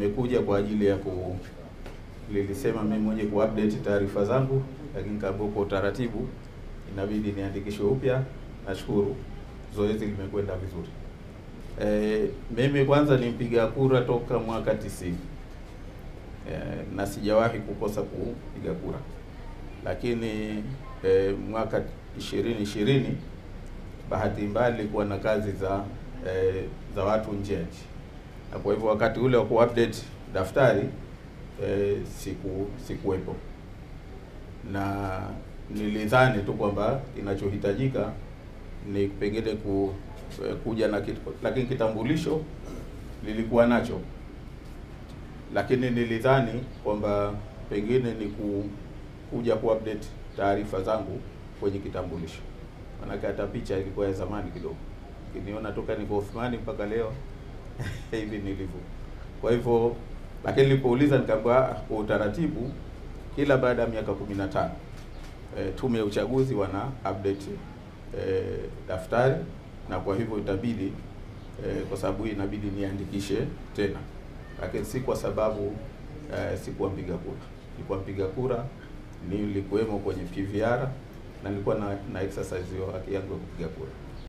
nimekuja kwa ajili ya nilisema mimi mwenye kuupdate taarifa zangu, lakini kama kwa utaratibu inabidi niandikishwe upya. Nashukuru zoezi limekwenda vizuri. Mimi kwanza ni mpiga kura toka mwaka 90. Na sijawahi kukosa kupiga kura. Lakini mwaka 2020 bahati mbaya nilikuwa na kazi za watu nje ya nchi. Na kwa hivyo wakati ule wa kuupdate daftari sikuwepo. Na nilidhani tu kwamba kinachohitajika ni pengine kuja na kitu, lakini kitambulisho nilikuwa nacho. Lakini nilidhani kwamba pengine ni kuja kuupdate taarifa zangu kwenye kitambulisho. Maana hata picha ilikuwa ya zamani kidogo. Kiniona toka niko Uthmani mpaka leo hivi nilivyo. Kwa hivyo, lakini nilipouliza nikaambiwa kwa utaratibu kila baada ya miaka 15 tume ya uchaguzi wana update daftari, na kwa hivyo itabidi kwa sababu inabidi niandikishe tena. Lakini si kwa sababu sikuwa mpiga kura. Nilikuwa mpiga kura, nilikuwemo kwenye PVR na nilikuwa na exercise hiyo haki yangu ya kupiga kura.